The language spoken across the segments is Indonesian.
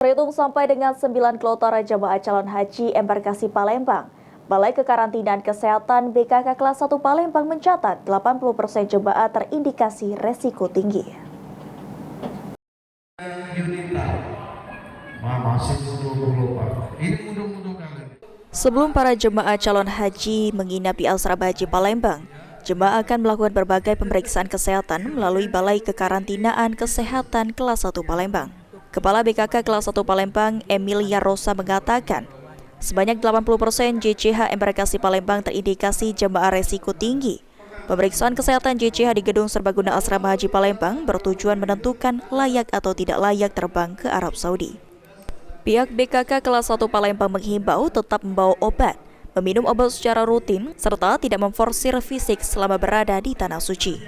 Terhitung sampai dengan 9 kloter jemaah calon haji embarkasi Palembang, Balai Kekarantinaan Kesehatan BKK kelas 1 Palembang mencatat 80% jemaah terindikasi resiko tinggi. Sebelum para jemaah calon haji menginap di Asrama Haji Palembang, jemaah akan melakukan berbagai pemeriksaan kesehatan melalui Balai Kekarantinaan Kesehatan kelas 1 Palembang. Kepala BKK kelas 1 Palembang, Emilia Rosa mengatakan, sebanyak 80% JCH embarkasi Palembang terindikasi jemaah resiko tinggi. Pemeriksaan kesehatan JCH di Gedung Serbaguna Asrama Haji Palembang bertujuan menentukan layak atau tidak layak terbang ke Arab Saudi. Pihak BKK kelas 1 Palembang menghimbau tetap membawa obat, meminum obat secara rutin, serta tidak memforsir fisik selama berada di Tanah Suci.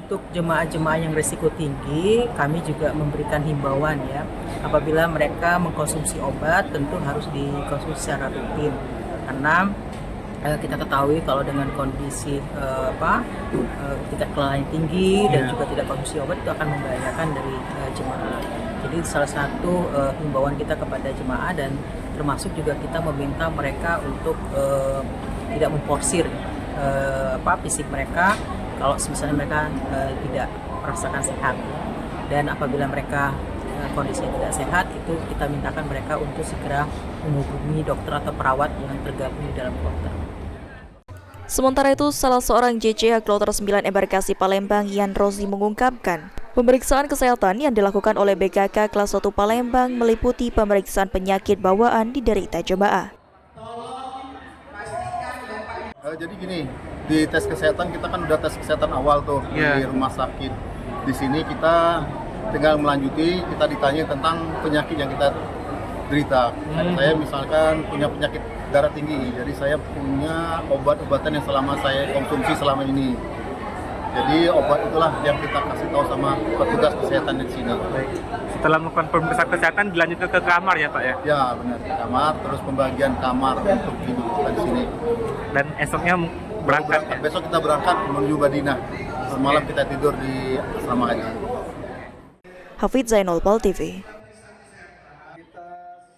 Untuk jemaah-jemaah yang risiko tinggi, kami juga memberikan himbauan ya. Apabila mereka mengkonsumsi obat, tentu harus dikonsumsi secara rutin. Karena kita ketahui kalau dengan kondisi tingkat kelelahan tinggi dan juga tidak konsumsi obat itu akan membahayakan dari jemaah. Jadi salah satu himbauan kita kepada jemaah dan termasuk juga kita meminta mereka untuk tidak memforsir fisik mereka kalau misalnya mereka tidak merasakan sehat. Dan apabila mereka kondisinya tidak sehat, itu kita mintakan mereka untuk segera menghubungi dokter atau perawat yang tergabung di dalam kloter. Sementara itu, salah seorang JCH kloter 9 embarkasi Palembang, Yan Rozi, mengungkapkan, pemeriksaan kesehatan yang dilakukan oleh BKK kelas 1 Palembang meliputi pemeriksaan penyakit bawaan diderita jemaah. Jadi gini, di tes kesehatan kita kan udah tes kesehatan awal tuh di rumah sakit. Di sini kita tinggal melanjuti, kita ditanya tentang penyakit yang kita derita. Saya misalkan punya penyakit darah tinggi, jadi saya punya obat-obatan yang selama saya konsumsi selama ini. Jadi obat itulah yang kita kasih tahu sama petugas kesehatan di sini. Setelah melakukan pemeriksaan kesehatan dilanjutkan ke kamar ya Pak ya? Ya benar, ke kamar, terus pembagian kamar untuk kita di sini. Dan esoknya berangkat ya? Besok kita berangkat menuju Madinah. Semalam kita tidur di Asrama Haji. Hafidz Zainul, Pol TV.